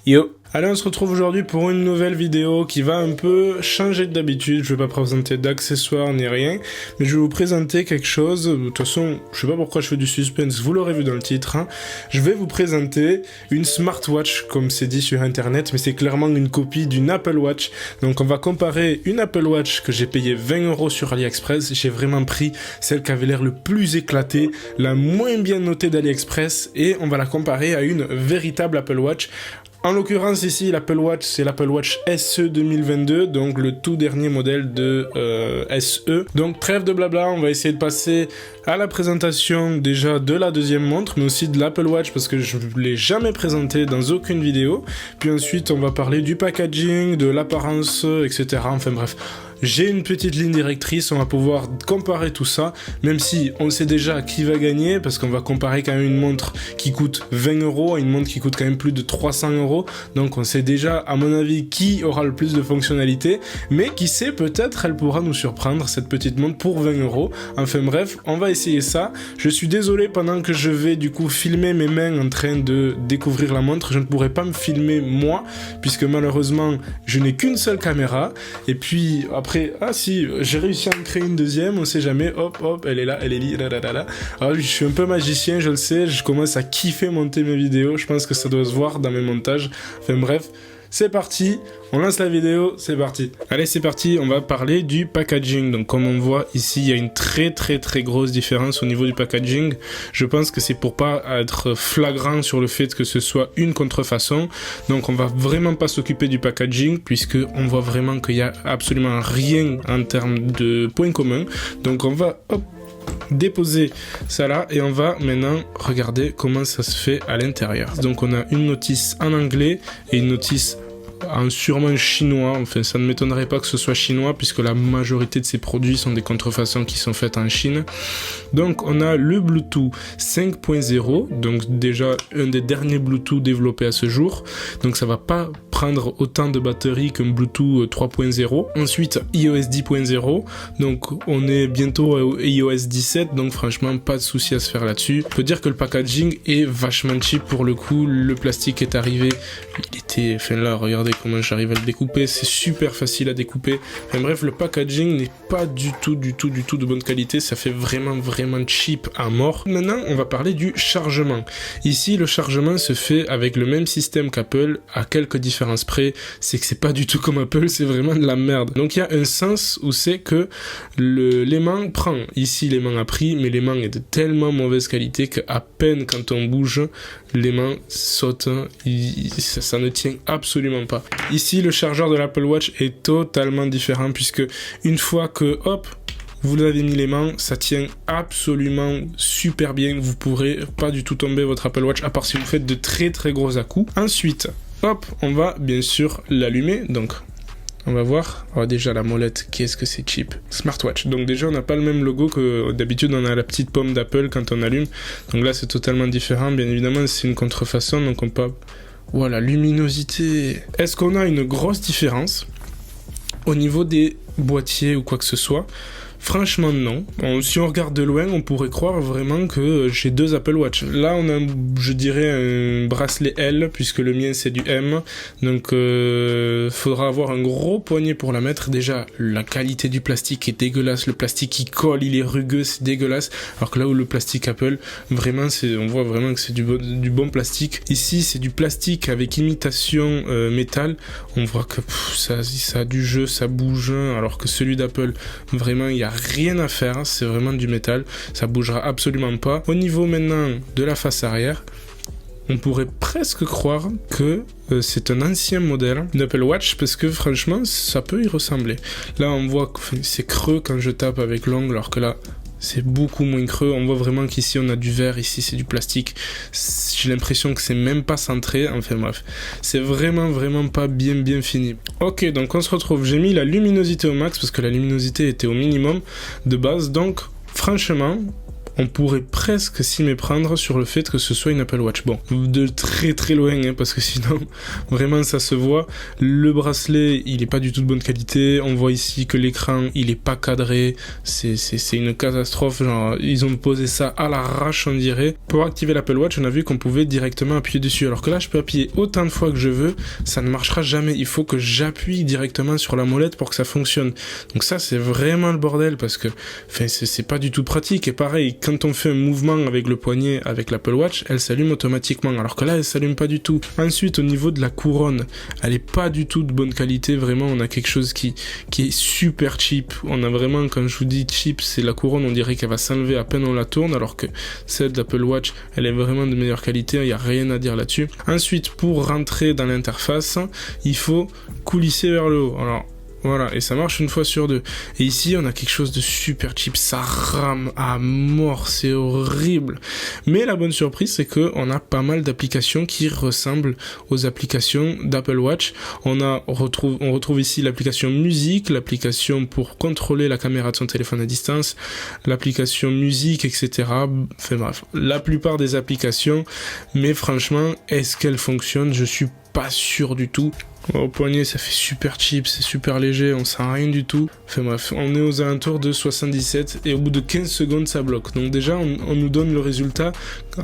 Yo. Allez, on se retrouve aujourd'hui pour une nouvelle vidéo qui va un peu changer d'habitude. Je vais pas présenter d'accessoires ni rien, mais je vais vous présenter quelque chose. De toute façon, je sais pas pourquoi je fais du suspense, vous l'aurez vu dans le titre. Hein. Je vais vous présenter une smartwatch, comme c'est dit sur internet, mais c'est clairement une copie d'une Apple Watch. Donc on va comparer une Apple Watch que j'ai payé 20 € sur AliExpress. J'ai vraiment pris celle qui avait l'air le plus éclatée, la moins bien notée d'AliExpress, et on va la comparer à une véritable Apple Watch. En l'occurrence ici, l'Apple Watch, c'est l'Apple Watch SE 2022, donc le tout dernier modèle de SE. Donc trêve de blabla, on va essayer de passer à la présentation déjà de la deuxième montre, mais aussi de l'Apple Watch parce que je ne l'ai jamais présenté dans aucune vidéo. Puis ensuite, on va parler du packaging, de l'apparence, etc. Enfin bref. J'ai une petite ligne directrice, on va pouvoir comparer tout ça, même si on sait déjà qui va gagner, parce qu'on va comparer quand même une montre qui coûte 20 € à une montre qui coûte quand même plus de 300 €, donc on sait déjà, à mon avis, qui aura le plus de fonctionnalités, mais qui sait, peut-être elle pourra nous surprendre, cette petite montre, pour 20 €. Enfin bref, on va essayer ça. Je suis désolé, pendant que je vais du coup filmer mes mains en train de découvrir la montre, je ne pourrai pas me filmer moi, puisque malheureusement, je n'ai qu'une seule caméra, et puis après, ah si, j'ai réussi à en créer une deuxième, on sait jamais, hop, hop, elle est là, elle est là. Alors je suis un peu magicien, je le sais, je commence à kiffer monter mes vidéos, je pense que ça doit se voir dans mes montages, enfin bref, c'est parti, on lance la vidéo, c'est parti. Allez, c'est parti, on va parler du packaging. Donc comme on voit ici, il y a une très grosse différence au niveau du packaging. Je pense que c'est pour pas être flagrant sur le fait que ce soit une contrefaçon. Donc on va vraiment pas s'occuper du packaging puisque on voit vraiment qu'il y a absolument rien en termes de points communs. Donc on va déposer ça là et on va maintenant regarder comment ça se fait à l'intérieur. Donc on a une notice en anglais et une notice en sûrement chinois, enfin ça ne m'étonnerait pas que ce soit chinois puisque la majorité de ces produits sont des contrefaçons qui sont faites en Chine. Donc on a le Bluetooth 5.0, donc déjà un des derniers Bluetooth développés à ce jour, donc ça va pas prendre autant de batterie qu'un Bluetooth 3.0. Ensuite iOS 10.0, donc on est bientôt au iOS 17, donc franchement pas de souci à se faire là-dessus. On peut dire que le packaging est vachement cheap pour le coup, le plastique est arrivé, il était, enfin là regardez comment j'arrive à le découper, c'est super facile à découper. Enfin bref, le packaging n'est pas du tout de bonne qualité, ça fait vraiment cheap à mort. Maintenant, on va parler du chargement. Ici, le chargement se fait avec le même système qu'Apple, à quelques différences près, c'est que c'est pas du tout comme Apple, c'est vraiment de la merde. Donc il y a un sens où c'est que l'aimant prend, ici l'aimant a pris, mais l'aimant est de tellement mauvaise qualité qu'à peine quand on bouge, l'aimant saute, ça ne tient absolument pas. Ici, le chargeur de l'Apple Watch est totalement différent puisque une fois que, hop, vous avez mis l'aimant, ça tient absolument super bien. Vous pourrez pas du tout tomber votre Apple Watch à part si vous faites de très gros à-coups. Ensuite, hop, on va bien sûr l'allumer. Donc, on va voir. Alors déjà, la molette, qu'est-ce que c'est cheap. Smartwatch. Donc déjà, on n'a pas le même logo que d'habitude, on a la petite pomme d'Apple quand on allume. Donc là, c'est totalement différent. Bien évidemment, c'est une contrefaçon, donc on peut... Voilà, luminosité. Est-ce qu'on a une grosse différence au niveau des boîtiers ou quoi que ce soit? Franchement non. Si on regarde de loin, on pourrait croire vraiment que j'ai deux Apple Watch. Là on a, je dirais, un bracelet L, puisque le mien c'est du M. Donc faudra avoir un gros poignet pour la mettre. Déjà, la qualité du plastique est dégueulasse. Le plastique qui colle, il est rugueux, c'est dégueulasse. Alors que là où le plastique Apple, vraiment, on voit vraiment que c'est du bon plastique. Ici, c'est du plastique avec imitation métal. On voit que ça a du jeu, ça bouge. Alors que celui d'Apple, vraiment, il y a rien à faire, c'est vraiment du métal, ça bougera absolument pas. Au niveau maintenant de la face arrière, on pourrait presque croire que c'est un ancien modèle d'Apple Watch parce que franchement ça peut y ressembler. Là on voit que c'est creux quand je tape avec l'ongle, alors que là c'est beaucoup moins creux. On voit vraiment qu'ici on a du verre, ici c'est du plastique. J'ai l'impression que c'est même pas centré. Enfin bref, c'est vraiment pas bien fini. Ok, donc on se retrouve. J'ai mis la luminosité au max parce que la luminosité était au minimum de base. Donc franchement, on pourrait presque s'y méprendre sur le fait que ce soit une Apple Watch. Bon, de très très loin, hein, parce que sinon, vraiment ça se voit. Le bracelet, il est pas du tout de bonne qualité. On voit ici que l'écran, il est pas cadré. C'est une catastrophe. Genre, ils ont posé ça à l'arrache, on dirait. Pour activer l'Apple Watch, on a vu qu'on pouvait directement appuyer dessus. Alors que là, je peux appuyer autant de fois que je veux. Ça ne marchera jamais. Il faut que j'appuie directement sur la molette pour que ça fonctionne. Donc ça, c'est vraiment le bordel parce que, enfin, c'est pas du tout pratique. Et pareil, quand on fait un mouvement avec le poignet, avec l'Apple Watch, elle s'allume automatiquement. Alors que là, elle s'allume pas du tout. Ensuite, au niveau de la couronne, elle est pas du tout de bonne qualité. Vraiment, on a quelque chose qui est super cheap. On a vraiment, quand je vous dis cheap, c'est la couronne, on dirait qu'elle va s'enlever à peine on la tourne, alors que celle d'Apple Watch, elle est vraiment de meilleure qualité. Il n'y a rien à dire là-dessus. Ensuite, pour rentrer dans l'interface, il faut coulisser vers le haut. Alors, voilà, et ça marche une fois sur deux. Et ici, on a quelque chose de super cheap, ça rame à mort, c'est horrible. Mais la bonne surprise, c'est que on a pas mal d'applications qui ressemblent aux applications d'Apple Watch. On retrouve ici l'application musique, l'application pour contrôler la caméra de son téléphone à distance, l'application musique, etc. Enfin bref, la plupart des applications. Mais franchement, est-ce qu'elles fonctionnent? Je suis pas sûr du tout. Au poignet, ça fait super cheap, c'est super léger, on sent rien du tout. Enfin bref, on est aux alentours de 77 et au bout de 15 secondes, ça bloque. Donc déjà, on nous donne le résultat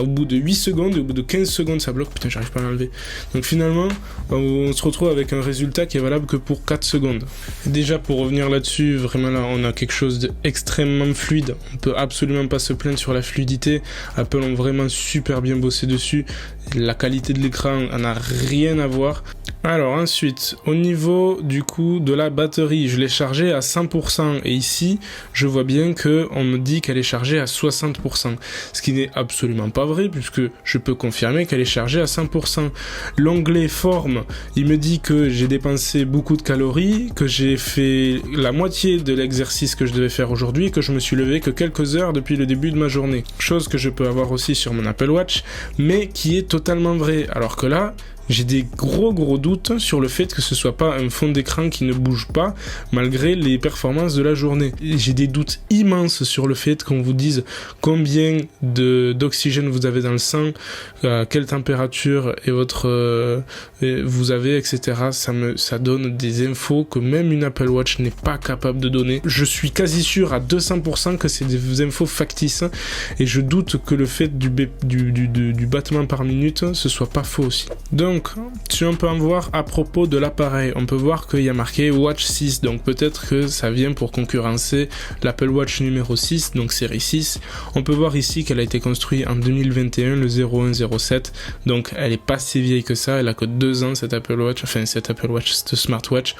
au bout de 8 secondes et au bout de 15 secondes, ça bloque. Putain, j'arrive pas à l'enlever. Donc finalement, on se retrouve avec un résultat qui est valable que pour 4 secondes. Déjà, pour revenir là-dessus, vraiment là, on a quelque chose d'extrêmement fluide. On peut absolument pas se plaindre sur la fluidité. Apple ont vraiment super bien bossé dessus. La qualité de l'écran, on n'a rien à voir. Alors ensuite, au niveau du coup de la batterie, je l'ai chargée à 100% et ici, je vois bien que on me dit qu'elle est chargée à 60%, ce qui n'est absolument pas vrai puisque je peux confirmer qu'elle est chargée à 100%. L'onglet forme, il me dit que j'ai dépensé beaucoup de calories, que j'ai fait la moitié de l'exercice que je devais faire aujourd'hui et que je me suis levé que quelques heures depuis le début de ma journée. Chose que je peux avoir aussi sur mon Apple Watch, mais qui est totalement vrai. Alors que là, j'ai des gros doutes sur le fait que ce soit pas un fond d'écran qui ne bouge pas malgré les performances de la journée. J'ai des doutes immenses sur le fait qu'on vous dise combien d'oxygène vous avez dans le sang, quelle température vous avez, etc. Ça donne des infos que même une Apple Watch n'est pas capable de donner. Je suis quasi sûr à 200% que c'est des infos factices et je doute que le fait du battement par minute ce soit pas faux aussi. Donc, si on peut en voir à propos de l'appareil, on peut voir qu'il y a marqué Watch 6, donc peut-être que ça vient pour concurrencer l'Apple Watch numéro 6, donc série 6. On peut voir ici qu'elle a été construite en 2021, le 0107, donc elle est pas si vieille que ça, elle a que 2 ans cette smartwatch.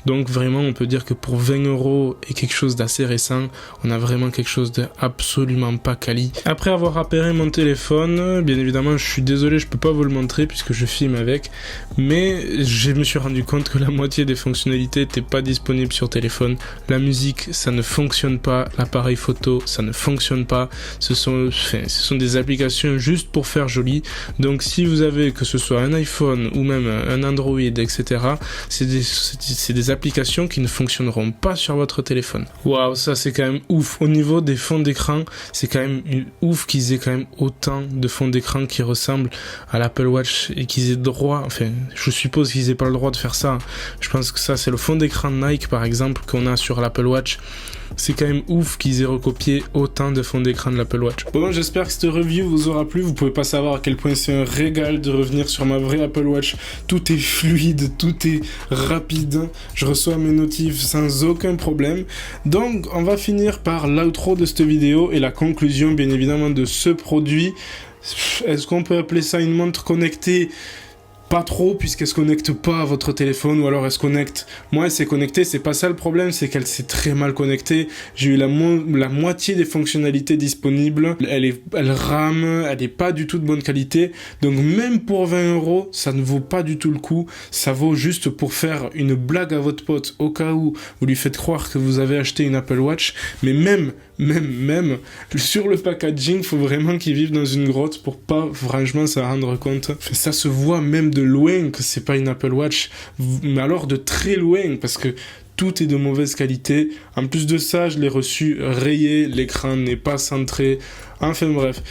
Donc vraiment, on peut dire que pour 20 € et quelque chose d'assez récent, on a vraiment quelque chose de absolument pas quali. Après avoir appairé mon téléphone, bien évidemment, je suis désolé, je peux pas vous le montrer puisque je filme avec, mais je me suis rendu compte que la moitié des fonctionnalités n'étaient pas disponibles sur téléphone. La musique, ça ne fonctionne pas, l'appareil photo, ça ne fonctionne pas, ce sont des applications juste pour faire joli. Donc si vous avez, que ce soit un iPhone ou même un Android, etc., c'est des applications qui ne fonctionneront pas sur votre téléphone. Waouh, ça c'est quand même ouf. Au niveau des fonds d'écran, c'est quand même ouf qu'ils aient quand même autant de fonds d'écran qui ressemblent à l'Apple Watch et qu'ils aient droit, enfin je suppose qu'ils aient pas le droit de faire ça. Je pense que ça c'est le fond d'écran de Nike par exemple qu'on a sur l'Apple Watch. C'est quand même ouf qu'ils aient recopié autant de fonds d'écran de l'Apple Watch. Bon, j'espère que cette review vous aura plu. Vous pouvez pas savoir à quel point c'est un régal de revenir sur ma vraie Apple Watch. Tout est fluide, tout est rapide. Je reçois mes notifs sans aucun problème. Donc, on va finir par l'outro de cette vidéo et la conclusion, bien évidemment, de ce produit. Est-ce qu'on peut appeler ça une montre connectée ? Pas trop, puisqu'elle se connecte pas à votre téléphone, ou alors elle se connecte. Moi, elle s'est connectée, c'est pas ça le problème, c'est qu'elle s'est très mal connectée. J'ai eu la moitié des fonctionnalités disponibles. Elle rame, elle est pas du tout de bonne qualité. Donc même pour 20 €, ça ne vaut pas du tout le coup. Ça vaut juste pour faire une blague à votre pote, au cas où vous lui faites croire que vous avez acheté une Apple Watch. Mais même sur le packaging, faut vraiment qu'il vive dans une grotte pour pas franchement s'en rendre compte. Ça se voit même de loin que c'est pas une Apple Watch, mais alors de très loin, parce que tout est de mauvaise qualité. En plus de ça, je l'ai reçu rayé, l'écran n'est pas centré, enfin bref.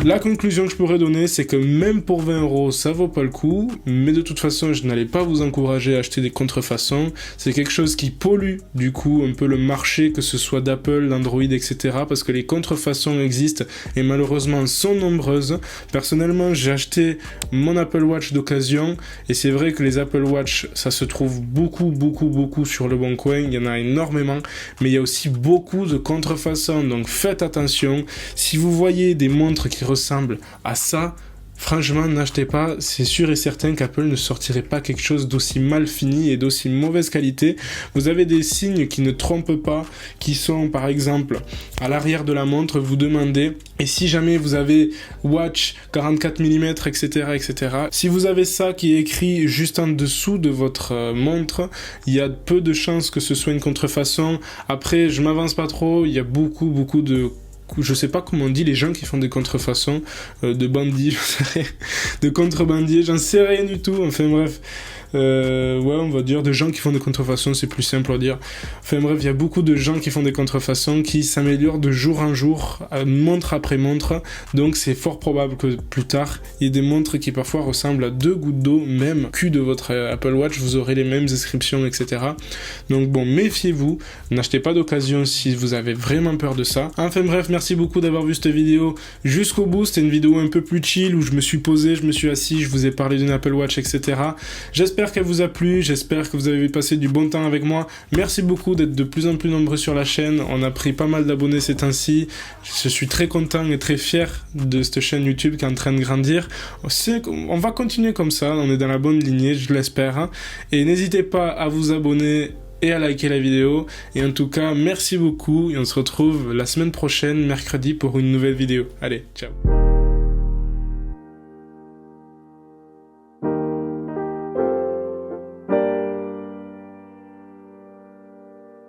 La conclusion que je pourrais donner, c'est que même pour 20 €, ça vaut pas le coup, mais de toute façon, je n'allais pas vous encourager à acheter des contrefaçons. C'est quelque chose qui pollue, du coup, un peu le marché, que ce soit d'Apple, d'Android, etc., parce que les contrefaçons existent et malheureusement sont nombreuses. Personnellement, j'ai acheté mon Apple Watch d'occasion et c'est vrai que les Apple Watch, ça se trouve beaucoup sur le bon coin, il y en a énormément, mais il y a aussi beaucoup de contrefaçons, donc faites attention. Si vous voyez des montres qui ressemble à ça, franchement, n'achetez pas. C'est sûr et certain qu'Apple ne sortirait pas quelque chose d'aussi mal fini et d'aussi mauvaise qualité. Vous avez des signes qui ne trompent pas, qui sont par exemple à l'arrière de la montre, vous demandez, et si jamais vous avez Watch 44 mm, etc., si vous avez ça qui est écrit juste en dessous de votre montre, il y a peu de chances que ce soit une contrefaçon. Après, je m'avance pas trop, il y a beaucoup de... Je sais pas comment on dit les gens qui font des contrefaçons, de bandits, de contrebandiers, j'en sais rien du tout, enfin bref. Ouais, on va dire des gens qui font des contrefaçons, c'est plus simple à dire. Enfin bref, il y a beaucoup de gens qui font des contrefaçons qui s'améliorent de jour en jour, montre après montre, donc c'est fort probable que plus tard, il y ait des montres qui parfois ressemblent à 2 gouttes d'eau, même cul de votre Apple Watch, vous aurez les mêmes inscriptions, etc. Donc bon, méfiez-vous, n'achetez pas d'occasion si vous avez vraiment peur de ça. Enfin bref, merci beaucoup d'avoir vu cette vidéo jusqu'au bout, c'était une vidéo un peu plus chill où je me suis posé, je me suis assis, je vous ai parlé d'une Apple Watch, etc. J'espère qu'elle vous a plu, j'espère que vous avez passé du bon temps avec moi. Merci beaucoup d'être de plus en plus nombreux sur la chaîne, on a pris pas mal d'abonnés ces temps-ci. Je suis très content et très fier de cette chaîne YouTube qui est en train de grandir. On va continuer comme ça, on est dans la bonne lignée, je l'espère. Et n'hésitez pas à vous abonner et à liker la vidéo. Et en tout cas, merci beaucoup et on se retrouve la semaine prochaine, mercredi, pour une nouvelle vidéo. Allez, ciao.